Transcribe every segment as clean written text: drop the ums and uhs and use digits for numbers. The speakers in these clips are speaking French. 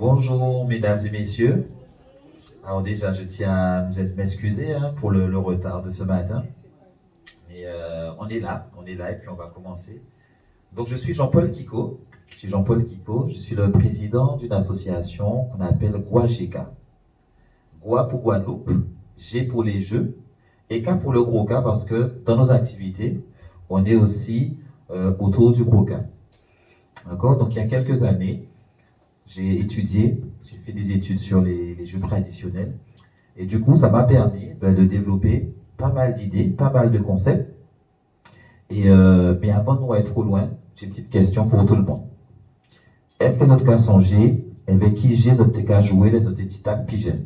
Bonjour mesdames et messieurs. Alors déjà, je tiens à m'excuser pour le retard de ce matin. Mais on est là et puis on va commencer. Donc je suis Jean-Paul Kiko. Je suis Jean-Paul Kiko. Je suis le président d'une association qu'on appelle GUAGK. Gua pour Guadeloupe, G pour les Jeux et K pour le gros K parce que dans nos activités, on est aussi autour du gros K. D'accord? Donc il y a quelques années, j'ai fait des études sur les jeux traditionnels. Et du coup, ça m'a permis de développer pas mal d'idées, pas mal de concepts. Mais avant de nous aller trop loin, j'ai une petite question pour tout le monde. Est-ce que vous avez songé avec qui j'ai joué les autres petits tacs pigeons?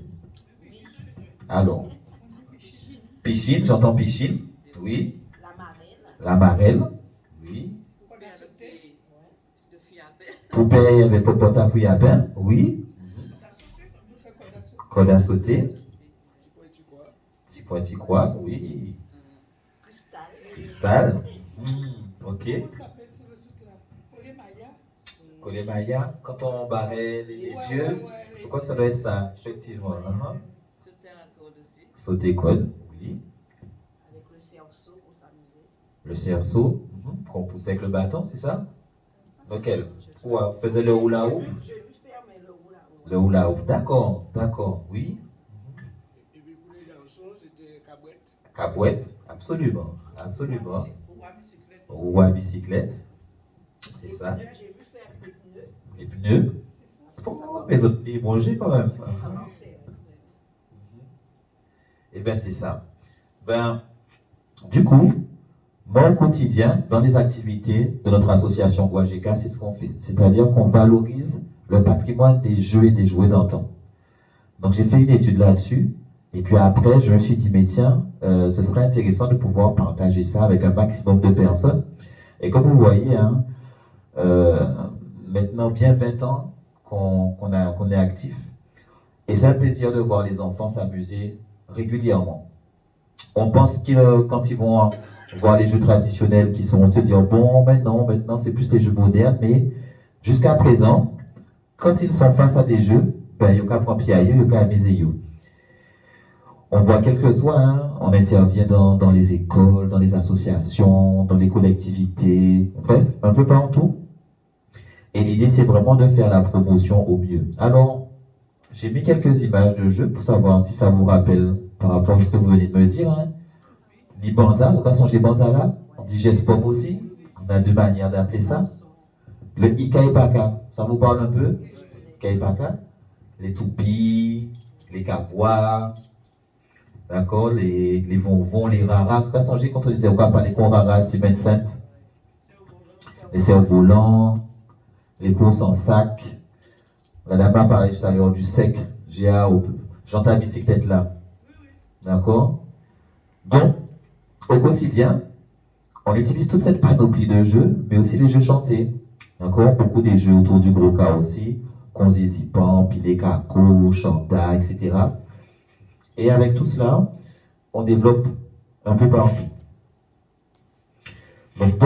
Alors, piscine, j'entends piscine, oui. La marelle, oui. Poupée avec popote à bouillabin, oui. Corde à sauter. Petit quoi, oui. Cristal. Ok. Colémaya, quand on barrait les yeux, je crois que ça doit être ça, effectivement. Sauter code, oui. Avec le cerceau pour s'amuser. Le cerceau, qu'on poussait avec le bâton, c'est ça? Lequel? Quoi? Faisait le hula hoop? J'ai vu faire, mais le hula hoop. Le hula hoop, d'accord, oui. Et puis pour les garçons, c'était cabouette. Cabouette, absolument. Roue à bicyclette, c'est ça. J'ai vu faire des pneus. Les pneus. Oh, mes autres petits manger quand même. Ça m'a fait. Eh bien, c'est ça. Du coup, moi, au quotidien, dans les activités de notre association GUAGK, c'est ce qu'on fait. C'est-à-dire qu'on valorise le patrimoine des jeux et des jouets d'antan. Donc, j'ai fait une étude là-dessus. Et puis après, je me suis dit, mais tiens, ce serait intéressant de pouvoir partager ça avec un maximum de personnes. Et comme vous voyez, maintenant bien 20 ans qu'on est actif. Et c'est un plaisir de voir les enfants s'amuser régulièrement. On pense que quand ils vont voir les jeux traditionnels, qu'ils vont se dire, bon, maintenant c'est plus les jeux modernes, mais jusqu'à présent, quand ils sont face à des jeux, il y a qu'à prendre pied à eux, il y a qu'à amuser eux. On voit quel que soit, on intervient dans les écoles, dans les associations, dans les collectivités, bref, un peu partout. Et l'idée, c'est vraiment de faire la promotion au mieux. Alors, j'ai mis quelques images de jeux pour savoir si ça vous rappelle par rapport à ce que vous venez de me dire. Ni Banza, de toute façon, j'ai Banza là. On dit Gespom aussi. On a deux manières d'appeler ça. Le Ikaipaka, ça vous parle un peu? Ikaipaka. Les toupies, les capois. D'accord, les vonvons, les raras. De toute façon, quand on disait, on va parler qu'on raras, c'est 25. Les cerfs-volants, les courses en sac. La dame a parlé tout à l'heure du sec. J'entends la bicyclette là. D'accord? Donc, au quotidien, on utilise toute cette panoplie de jeux, mais aussi les jeux chantés. D'accord? Beaucoup des jeux autour du gros cas aussi. Konzizipan, Pilé Kako, Chanta, etc. Et avec tout cela, on développe un peu partout. Donc,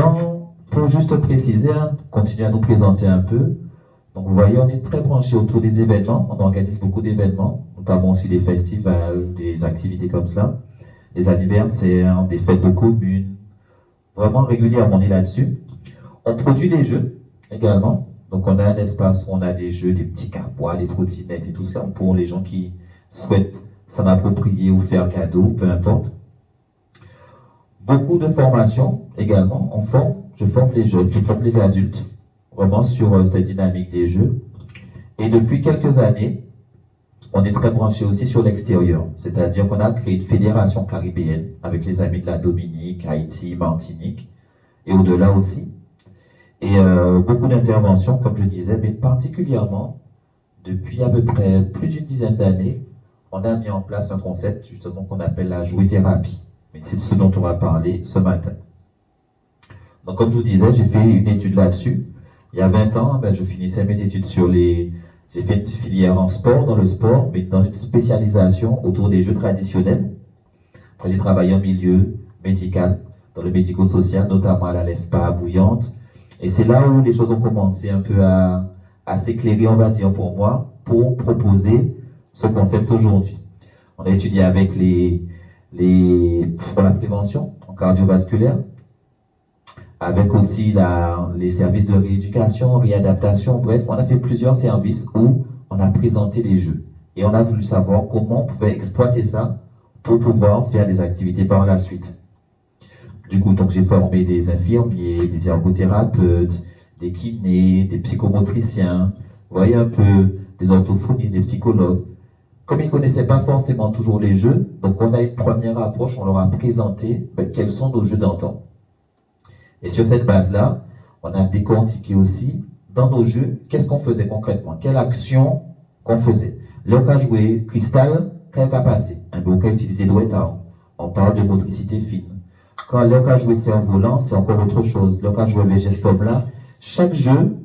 pour juste préciser, continuer à nous présenter un peu. Donc, vous voyez, on est très branché autour des événements. On organise beaucoup d'événements, notamment aussi des festivals, des activités comme cela, des anniversaires, des fêtes de communes. Vraiment régulièrement, on est là-dessus. On produit des jeux également. Donc, on a un espace où on a des jeux, des petits capois, des trottinettes et tout cela pour les gens qui souhaitent s'en approprier ou faire cadeau, peu importe. Beaucoup de formations également. Je forme les jeunes, je forme les adultes, vraiment sur cette dynamique des jeux. Et depuis quelques années, on est très branché aussi sur l'extérieur. C'est-à-dire qu'on a créé une fédération caribéenne avec les amis de la Dominique, Haïti, Martinique et au-delà aussi. Et beaucoup d'interventions, comme je disais, mais particulièrement, depuis à peu près plus d'une dizaine d'années, on a mis en place un concept justement qu'on appelle la jouet-thérapie. Mais c'est de ce dont on va parler ce matin. Donc comme je vous disais, j'ai fait une étude là-dessus. Il y a 20 ans, je finissais mes études j'ai fait une filière en sport, dans le sport, mais dans une spécialisation autour des jeux traditionnels. Après, j'ai travaillé en milieu médical, dans le médico-social, notamment à la LEFPA, à Bouillante. Et c'est là où les choses ont commencé un peu à assez éclairé, on va dire, pour moi, pour proposer ce concept aujourd'hui. On a étudié avec pour la prévention en cardiovasculaire, avec aussi les services de rééducation, réadaptation, bref, on a fait plusieurs services où on a présenté des jeux. Et on a voulu savoir comment on pouvait exploiter ça pour pouvoir faire des activités par la suite. Du coup, donc j'ai formé des infirmiers, des ergothérapeutes, des kinés, des psychomotriciens, vous voyez un peu, des orthophonistes, des psychologues. Comme ils ne connaissaient pas forcément toujours les jeux, donc on a une première approche, on leur a présenté quels sont nos jeux d'antan. Et sur cette base-là, on a décortiqué aussi, dans nos jeux, qu'est-ce qu'on faisait concrètement, quelle action qu'on faisait. Là, on a joué cristal, qu'est-ce a passé? On a utilisé doigtard. On parle de motricité fine. Quand là, on a joué cerf-volant, c'est encore autre chose. Là, on a joué végespom là. Chaque jeu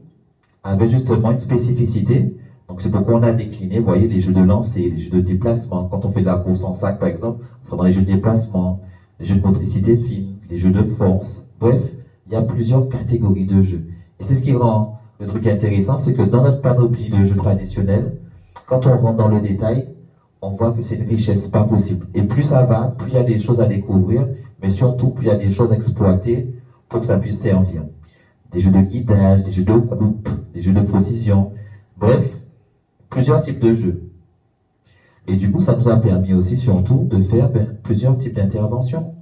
avait justement une spécificité. Donc, c'est pourquoi on a décliné, vous voyez, les jeux de lancer, les jeux de déplacement. Quand on fait de la course en sac, par exemple, c'est dans les jeux de déplacement, les jeux de motricité fine, les jeux de force. Bref, il y a plusieurs catégories de jeux. Et c'est ce qui rend le truc intéressant, c'est que dans notre panoplie de jeux traditionnels, quand on rentre dans le détail, on voit que c'est une richesse pas possible. Et plus ça va, plus il y a des choses à découvrir, mais surtout, plus il y a des choses à exploiter pour que ça puisse servir. Des jeux de guidage, des jeux de groupe, des jeux de précision, bref, plusieurs types de jeux. Et du coup, ça nous a permis aussi, surtout, de faire plusieurs types d'interventions.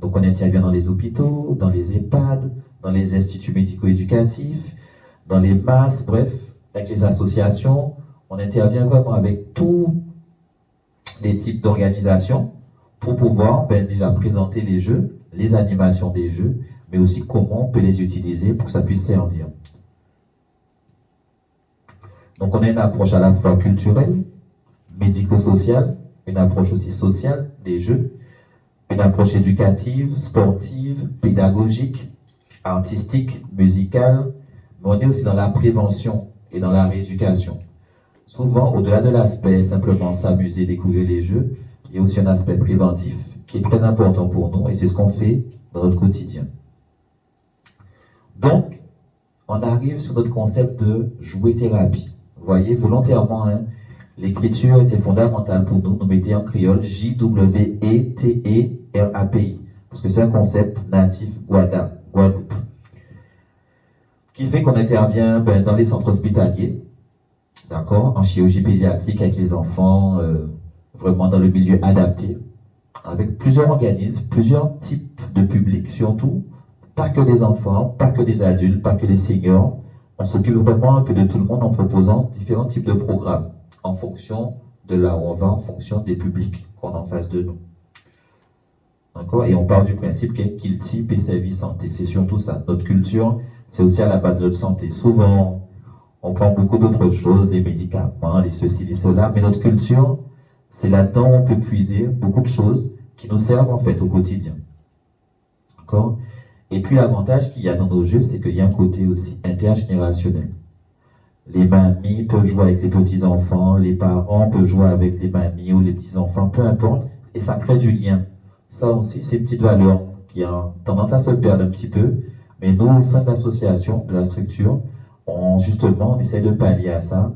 Donc, on intervient dans les hôpitaux, dans les EHPAD, dans les instituts médico-éducatifs, dans les masses, bref, avec les associations. On intervient vraiment avec tous les types d'organisations pour pouvoir déjà présenter les jeux, les animations des jeux, mais aussi comment on peut les utiliser pour que ça puisse servir. Donc on a une approche à la fois culturelle, médico-sociale, une approche aussi sociale des jeux, une approche éducative, sportive, pédagogique, artistique, musicale, mais on est aussi dans la prévention et dans la rééducation. Souvent, au-delà de l'aspect simplement s'amuser, découvrir les jeux, il y a aussi un aspect préventif qui est très important pour nous et c'est ce qu'on fait dans notre quotidien. Donc, on arrive sur notre concept de jouet-thérapie. Vous voyez, volontairement, hein, l'écriture était fondamentale pour nous. Nous mettons en créole J-W-E-T-E-R-A-P-I parce que c'est un concept natif Guadeloupe. Qui fait qu'on intervient dans les centres hospitaliers, d'accord, en chirurgie pédiatrique avec les enfants, vraiment dans le milieu adapté, avec plusieurs organismes, plusieurs types de publics surtout, pas que des enfants, pas que des adultes, pas que des seniors. On s'occupe vraiment un peu de tout le monde en proposant différents types de programmes en fonction de là où on va, en fonction des publics qu'on a en face de nous. D'accord? Et on part du principe qu'il type et service santé. C'est surtout ça. Notre culture, c'est aussi à la base de notre santé. Souvent, on prend beaucoup d'autres choses, les médicaments, les ceci, les cela, mais notre culture, c'est là-dedans où on peut puiser beaucoup de choses qui nous servent en fait au quotidien. D'accord? Et puis l'avantage qu'il y a dans nos jeux, c'est qu'il y a un côté aussi intergénérationnel. Les mamies peuvent jouer avec les petits-enfants, les parents peuvent jouer avec les mamies ou les petits-enfants, peu importe, et ça crée du lien. Ça aussi, c'est une petite valeur qui a tendance à se perdre un petit peu, mais nous, au sein de l'association, de la structure, on essaie de pallier à ça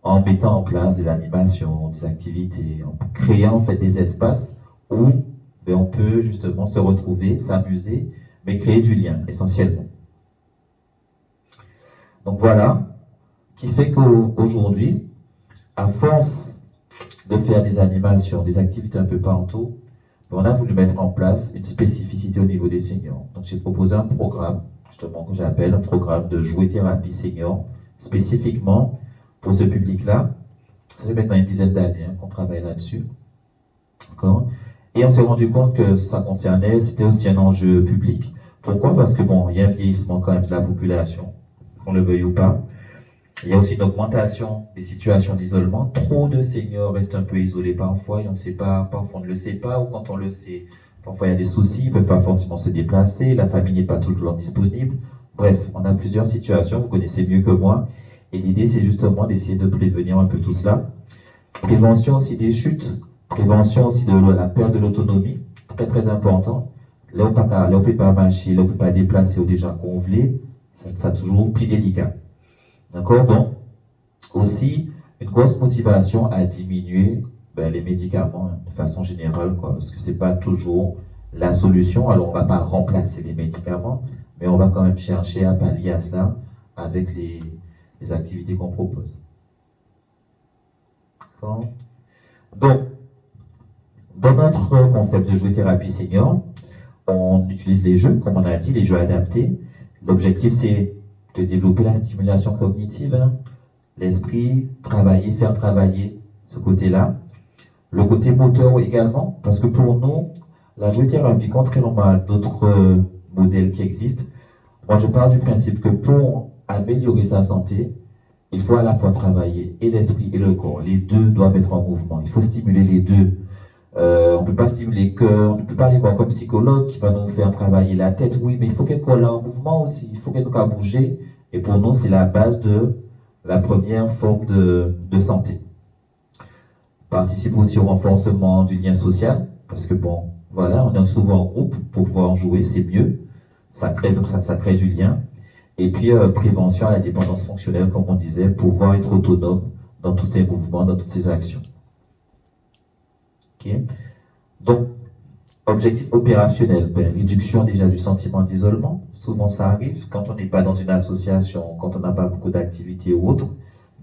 en mettant en place des animations, des activités, en créant en fait des espaces où on peut justement se retrouver, s'amuser, mais créer du lien essentiellement. Donc voilà, qui fait qu'aujourd'hui, à force de faire des animations, des activités un peu partout, on a voulu mettre en place une spécificité au niveau des seniors. Donc j'ai proposé un programme, justement, que j'appelle un programme de jouet-thérapie senior, spécifiquement pour ce public-là. Ça fait maintenant une dizaine d'années qu'on travaille là-dessus. D'accord? Et on s'est rendu compte que ça concernait, c'était aussi un enjeu public. Pourquoi? Parce que bon, il y a un vieillissement quand même de la population, qu'on le veuille ou pas. Il y a aussi une augmentation des situations d'isolement. Trop de seniors restent un peu isolés parfois et on ne sait pas, parfois on ne le sait pas, ou quand on le sait, parfois il y a des soucis, ils ne peuvent pas forcément se déplacer, la famille n'est pas toujours disponible. Bref, on a plusieurs situations, vous connaissez mieux que moi. Et l'idée, c'est justement d'essayer de prévenir un peu tout cela. Prévention aussi des chutes, prévention aussi de la perte de l'autonomie, très très important. Là, on ne peut pas marcher, là, on ne peut pas déplacer ou déjà conveler, ça toujours plus délicat. D'accord? Donc, Aussi, une grosse motivation à diminuer les médicaments de façon générale, quoi, parce que c'est pas toujours la solution. Alors, on va pas remplacer les médicaments, mais on va quand même chercher à pallier à cela avec les activités qu'on propose. D'accord. Donc, dans notre concept de jouet thérapie senior, on utilise les jeux, comme on a dit, les jeux adaptés. L'objectif, c'est de développer la stimulation cognitive, hein, l'esprit, faire travailler ce côté-là. Le côté moteur également, parce que pour nous, la jouet thérapie, contrairement à d'autres modèles qui existent, moi je pars du principe que pour améliorer sa santé, il faut à la fois travailler et l'esprit et le corps. Les deux doivent être en mouvement. Il faut stimuler les deux. On ne peut pas stimuler le cœur, on ne peut pas aller voir comme psychologue qui va nous faire travailler la tête. Oui, mais il faut qu'elle soit en mouvement aussi. Il faut qu'elle nous bouger. Et pour nous, c'est la base de la première forme de santé. Participe aussi au renforcement du lien social, parce que bon, voilà, on est souvent en groupe pour pouvoir jouer, c'est mieux. Ça crée du lien. Et puis, prévention à la dépendance fonctionnelle, comme on disait, pouvoir être autonome dans tous ces mouvements, dans toutes ces actions. Okay. Donc, objectif opérationnel, réduction déjà du sentiment d'isolement. Souvent, ça arrive quand on n'est pas dans une association, quand on n'a pas beaucoup d'activités ou autre,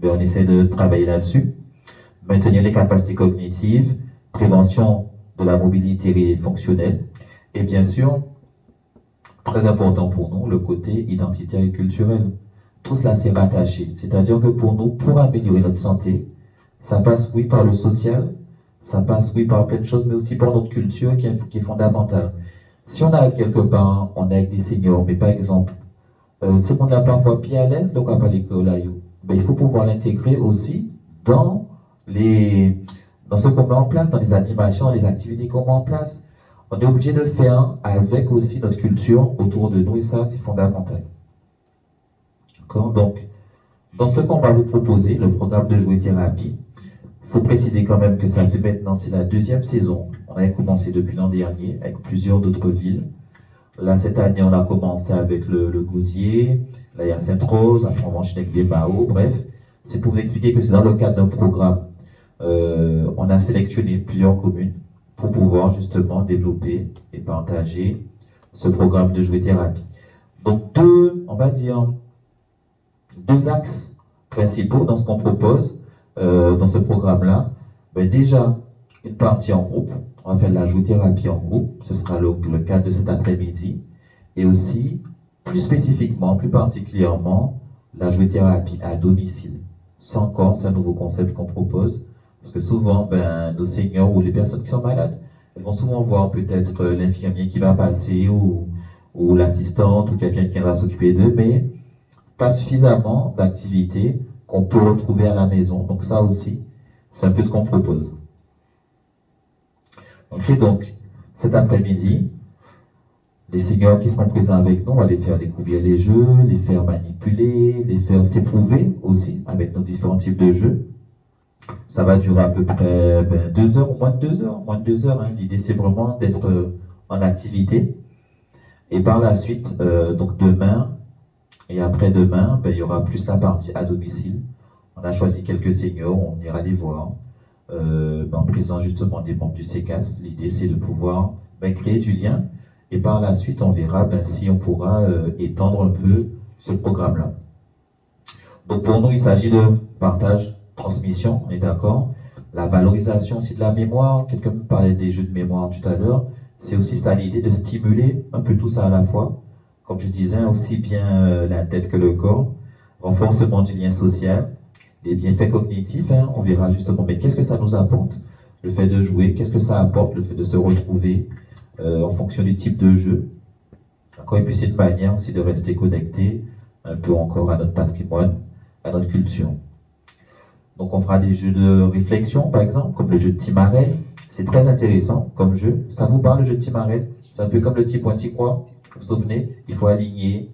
on essaie de travailler là-dessus. Maintenir les capacités cognitives, prévention de la mobilité fonctionnelle, et bien sûr, très important pour nous, le côté identitaire et culturel. Tout cela s'est rattaché. C'est-à-dire que pour nous, pour améliorer notre santé, ça passe, oui, par le social, ça passe, oui, par plein de choses, mais aussi par notre culture qui est fondamentale. Si on arrive quelque part, on est avec des seniors, mais par exemple, ce monde-là parfois pied à l'aise, donc on va pas l'école là, il faut pouvoir l'intégrer aussi dans ce qu'on met en place, dans les animations, les activités qu'on met en place. On est obligé de faire avec aussi notre culture autour de nous, et ça, c'est fondamental. D'accord? Donc, dans ce qu'on va vous proposer, le programme de jouet thérapie, il faut préciser quand même que ça fait maintenant, c'est la 2e saison. On avait commencé depuis l'an dernier avec plusieurs d'autres villes. Là, cette année, on a commencé avec le Gosier, là, il y a Sainte-Rose, après on enchaîne avec des Bao, bref. C'est pour vous expliquer que c'est dans le cadre d'un programme. On a sélectionné plusieurs communes pour pouvoir justement développer et partager ce programme de jouet thérapie. Donc on va dire, deux axes principaux dans ce qu'on propose dans ce programme-là. Déjà, une partie en groupe. On va faire de la jouet thérapie en groupe. Ce sera le cas de cet après-midi. Et aussi, plus spécifiquement, plus particulièrement, la jouet thérapie à domicile. C'est un nouveau concept qu'on propose. Parce que souvent, nos seniors ou les personnes qui sont malades, elles vont souvent voir peut-être l'infirmier qui va passer ou l'assistante ou quelqu'un qui va s'occuper d'eux, mais pas suffisamment d'activités qu'on peut retrouver à la maison. Donc ça aussi, c'est un peu ce qu'on propose. Ok, donc cet après-midi, les seniors qui seront présents avec nous, on va les faire découvrir les jeux, les faire manipuler, les faire s'éprouver aussi avec nos différents types de jeux. Ça va durer à peu près 2 heures ou moins de 2 heures. Moins de 2 heures, hein. L'idée, c'est vraiment d'être en activité. Et par la suite, donc demain et après-demain, il y aura plus la partie à domicile. On a choisi quelques seniors, on ira les voir. En présence justement des membres du CECAS. L'idée, c'est de pouvoir créer du lien. Et par la suite, on verra si on pourra étendre un peu ce programme-là. Donc pour nous, il s'agit de partage, transmission, on est d'accord. La valorisation aussi de la mémoire. Quelqu'un me parlait des jeux de mémoire tout à l'heure. C'est aussi ça l'idée de stimuler un peu tout ça à la fois. Comme je disais, aussi bien la tête que le corps. Renforcement du lien social. Les bienfaits cognitifs, hein, on verra justement, mais qu'est-ce que ça nous apporte? Le fait de jouer, qu'est-ce que ça apporte? Le fait de se retrouver en fonction du type de jeu. Encore, et puis c'est une manière aussi de rester connecté un peu encore à notre patrimoine, à notre culture. Donc on fera des jeux de réflexion, par exemple, comme le jeu de Timarel. C'est très intéressant comme jeu. Ça vous parle, le jeu de Timarel? C'est un peu comme le petit pointi-croix. Vous vous souvenez? Il faut aligner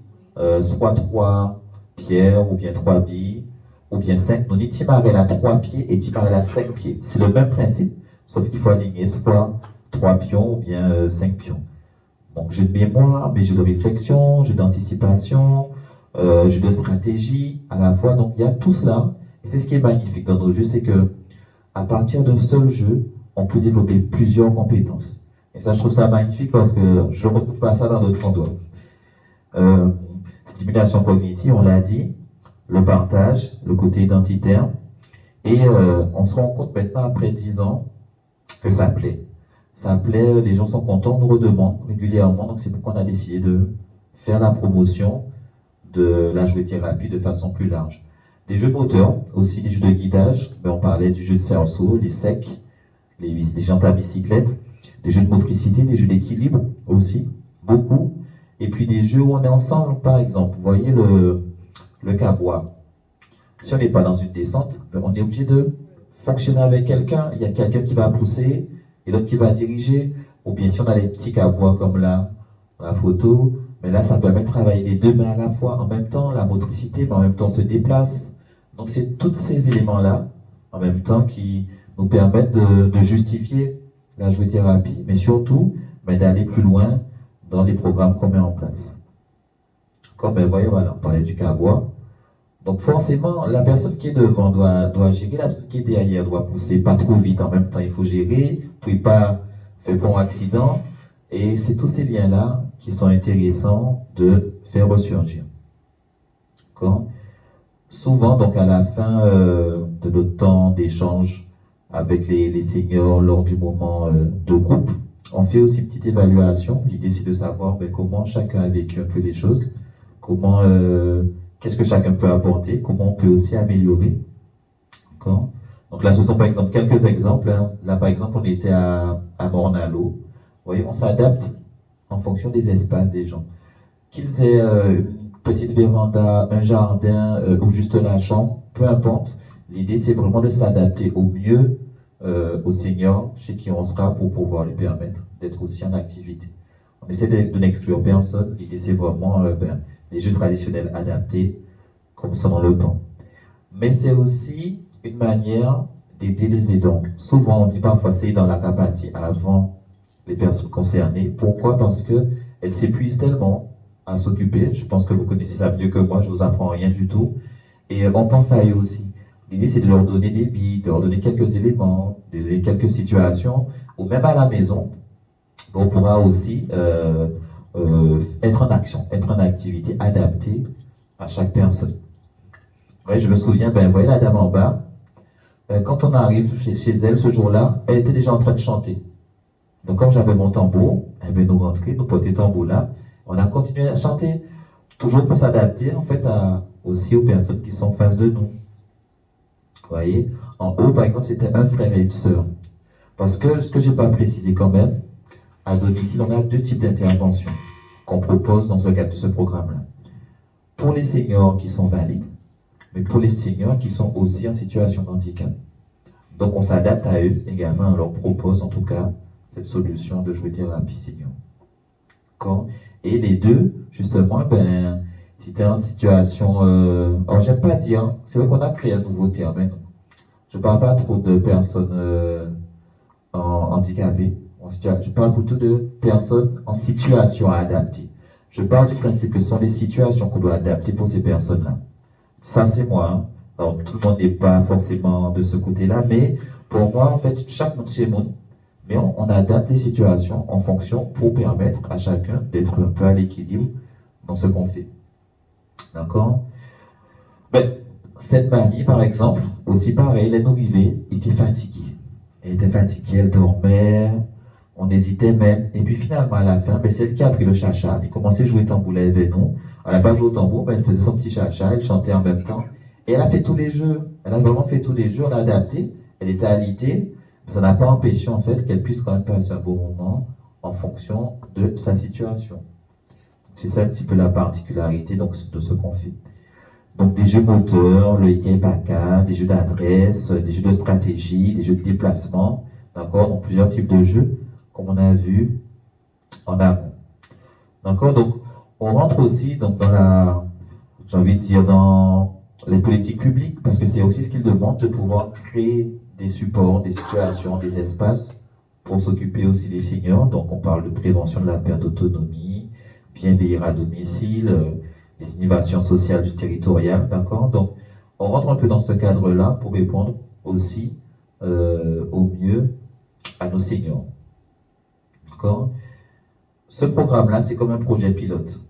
soit 3 pierres ou bien 3 billes. Ou bien 5, on dit Timarel à 3 pieds et Timarel à 5 pieds. C'est le même principe, sauf qu'il faut aligner soit 3 pions ou bien 5 pions. Donc jeu de mémoire, mais jeu de réflexion, jeu d'anticipation, jeu de stratégie à la fois. Donc il y a tout cela. Et Et c'est ce qui est magnifique dans nos jeux, c'est que à partir d'un seul jeu, on peut développer plusieurs compétences. Et ça, je trouve ça magnifique parce que je ne retrouve pas ça dans d'autres endroits. Euh, Stimulation cognitive, on l'a dit, le partage, le côté identitaire. Et on se rend compte maintenant, après 10 ans, que ça plaît. Ça plaît, les gens sont contents, on nous redemande régulièrement. Donc c'est pourquoi on a décidé de faire la promotion de la jouet-thérapie de façon plus large. Des jeux moteurs, aussi des jeux de guidage. Ben, on parlait du jeu de cerceau, les secs, les jantes à bicyclette, des jeux de motricité, des jeux d'équilibre aussi, beaucoup. Et puis des jeux où on est ensemble, par exemple. Vous voyez le cabois. Si on n'est pas dans une descente, ben, on est obligé de fonctionner avec quelqu'un. Il y a quelqu'un qui va pousser et l'autre qui va diriger. Ou bien si on a les petits cabois comme là, la photo, mais là ça permet de travailler les deux mains à la fois en même temps, la motricité, mais en même temps on se déplace. Donc c'est tous ces éléments-là, en même temps, qui nous permettent de justifier la jouet-thérapie, mais surtout ben, d'aller plus loin dans les programmes qu'on met en place. Comme vous voyez, voilà, on parlait du cabois. Donc forcément, la personne qui est devant doit gérer, la personne qui est derrière doit pousser pas trop vite. En même temps, il faut gérer, puis pas faire bon accident. Et c'est tous ces liens-là qui sont intéressants de faire ressurgir. D'accord? Souvent, donc à la fin de notre temps d'échange avec les seniors lors du moment de groupe, on fait aussi une petite évaluation. L'idée, c'est de savoir ben, comment chacun a vécu un peu les choses, comment, qu'est-ce que chacun peut apporter, comment on peut aussi améliorer. D'accord? Donc là, ce sont par exemple quelques exemples. Hein. Là, par exemple, on était à Mornalo. Vous voyez, on s'adapte en fonction des espaces des gens. Qu'ils aient une petite véranda, un jardin ou juste la chambre, peu importe. L'idée, c'est vraiment de s'adapter au mieux aux seniors chez qui on sera pour pouvoir lui permettre d'être aussi en activité. On essaie de n'exclure personne. L'idée, c'est vraiment les jeux traditionnels adaptés, comme ça dans le temps. Mais c'est aussi une manière d'aider les aidants. Souvent, on dit parfois c'est dans la capacie avant les personnes concernées. Pourquoi? Parce qu'elles s'épuisent tellement à s'occuper. Je pense que vous connaissez ça mieux que moi, je ne vous apprends rien du tout. Et on pense à eux aussi. L'idée, c'est de leur donner des billes, de leur donner quelques éléments, de donner quelques situations, ou même à la maison, on pourra aussi être en action, être en activité adaptée à chaque personne. Ouais, je me souviens, ben, vous voyez la dame en bas, quand on arrive chez elle ce jour-là, elle était déjà en train de chanter. Donc comme j'avais mon tambour, eh bien, nous rentrions, nous portions tambour là, on a continué à chanter, toujours pour s'adapter en fait aussi aux personnes qui sont en face de nous. Vous voyez, en haut par exemple c'était un frère et une sœur. Parce que ce que je n'ai pas précisé quand même, à domicile on a deux types d'interventions qu'on propose dans le cadre de ce programme-là. Pour les seniors qui sont valides, mais pour les seniors qui sont aussi en situation de handicap. Donc on s'adapte à eux également, on leur propose en tout cas cette solution de jouet-thérapie senior. Et les deux, justement, ben, si tu es en situation... alors j'aime pas dire, c'est vrai qu'on a créé un nouveau terme, hein. Je ne parle pas trop de personnes handicapées, je parle plutôt de personnes en situation à adapter. Je parle du principe que ce sont les situations qu'on doit adapter pour ces personnes-là. Ça, c'est moi. Hein. Alors, tout le monde n'est pas forcément de ce côté-là, mais pour moi, en fait, chaque monde chez monde, mais on adapte les situations en fonction pour permettre à chacun d'être un peu à l'équilibre dans ce qu'on fait. D'accord? Ben, cette mamie, par exemple, aussi pareil, elle nous vivait, était fatiguée. Elle était fatiguée, elle dormait, on hésitait même. Et puis finalement, à la fin, ben, c'est elle qui a pris le chacha. Elle commençait à jouer tambour avec nous. Elle n'a pas joué au tambour, mais elle faisait son petit chacha, elle chantait en même temps. Et elle a fait tous les jeux. Elle a vraiment fait tous les jeux, on a adapté. Elle était alitée, mais ça n'a pas empêché en fait qu'elle puisse quand même passer un beau moment en fonction de sa situation. C'est ça un petit peu la particularité donc, de ce qu'on fait. Donc des jeux moteurs, le Ikebaka, des jeux d'adresse, des jeux de stratégie, des jeux de déplacement, d'accord? Donc plusieurs types de jeux, comme on a vu en amont. D'accord? Donc on rentre aussi donc, dans la, j'ai envie de dire, dans les politiques publiques, parce que c'est aussi ce qu'ils demandent, de pouvoir créer des supports, des situations, des espaces pour s'occuper aussi des seniors. Donc on parle de prévention de la perte d'autonomie, bien veiller à domicile, les innovations sociales du territorial, d'accord? Donc on rentre un peu dans ce cadre-là pour répondre aussi au mieux à nos seniors. D'accord? Ce programme-là, c'est comme un projet pilote.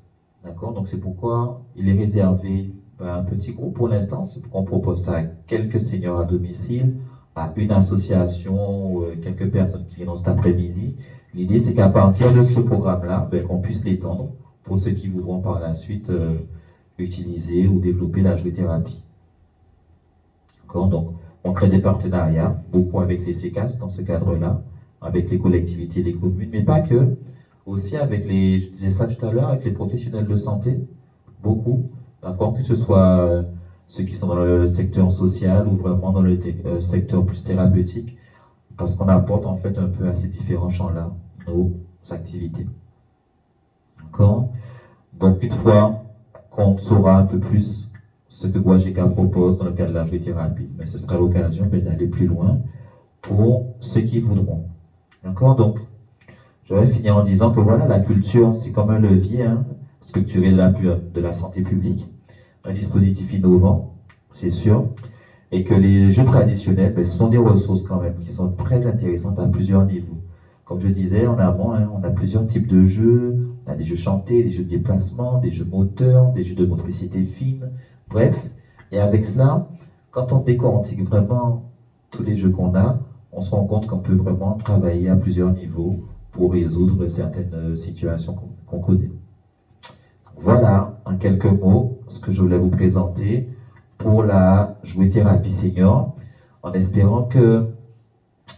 D'accord? Donc c'est pourquoi il est réservé à un petit groupe pour l'instant. C'est pourquoi on propose ça à quelques seniors à domicile, à une association, ou quelques personnes qui viennent cet après-midi. L'idée, c'est qu'à partir de ce programme-là, qu'on puisse l'étendre pour ceux qui voudront par la suite utiliser ou développer la jouet-thérapie. D'accord? Donc, on crée des partenariats, beaucoup avec les CECAS dans ce cadre-là, avec les collectivités, les communes, mais pas que, aussi avec les, je disais ça tout à l'heure, avec les professionnels de santé, beaucoup, d'accord, que ce soit ceux qui sont dans le secteur social ou vraiment dans le secteur plus thérapeutique, parce qu'on apporte en fait un peu à ces différents champs-là nos activités. D'accord? Donc une fois qu'on saura un peu plus ce que Guajeka propose dans le cadre de la jouet-thérapie, mais ce sera l'occasion d'aller plus loin pour ceux qui voudront. D'accord? Donc, je vais finir en disant que voilà, la culture, c'est comme un levier structuré de la santé publique, un dispositif innovant, c'est sûr, et que les jeux traditionnels, ce sont des ressources quand même qui sont très intéressantes à plusieurs niveaux. Comme je disais en amont, on a plusieurs types de jeux, on a des jeux chantés, des jeux de déplacement, des jeux moteurs, des jeux de motricité fine, bref. Et avec cela, quand on décortique vraiment tous les jeux qu'on a, on se rend compte qu'on peut vraiment travailler à plusieurs niveaux pour résoudre certaines situations qu'on connaît. Voilà, en quelques mots, ce que je voulais vous présenter pour la jouet-thérapie senior, en espérant que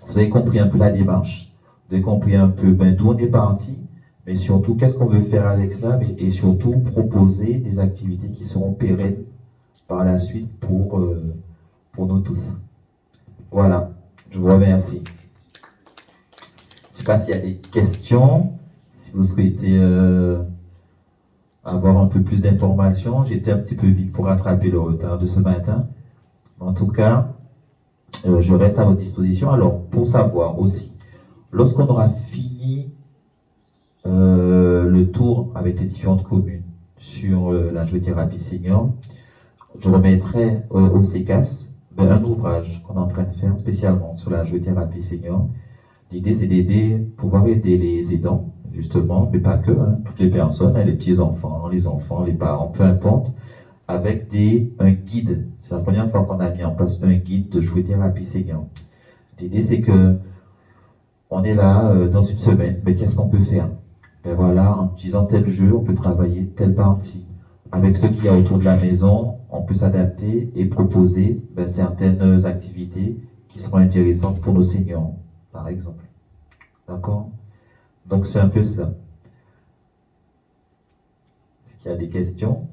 vous avez compris un peu la démarche, vous avez compris un peu d'où on est parti, mais surtout qu'est-ce qu'on veut faire avec cela, et surtout proposer des activités qui seront pérennes par la suite pour nous tous. Voilà, je vous remercie. Je ne sais pas s'il y a des questions, si vous souhaitez avoir un peu plus d'informations. J'étais un petit peu vite pour rattraper le retard de ce matin. En tout cas, je reste à votre disposition. Alors, pour savoir aussi, lorsqu'on aura fini le tour avec les différentes communes sur la jouet-thérapie senior, je remettrai au CECAS un ouvrage qu'on est en train de faire spécialement sur la jouet-thérapie senior. L'idée, c'est pouvoir aider les aidants, justement, mais pas que, toutes les personnes, les petits-enfants, les parents, peu importe, avec un guide. C'est la première fois qu'on a mis en place un guide de jouet-thérapie senior. L'idée, c'est que on est là dans une semaine, mais qu'est-ce qu'on peut faire? Voilà, en utilisant tel jeu, on peut travailler telle partie. Avec ce qu'il y a autour de la maison, on peut s'adapter et proposer certaines activités qui seront intéressantes pour nos seniors, par exemple. D'accord? Donc c'est un peu cela. Est-ce qu'il y a des questions?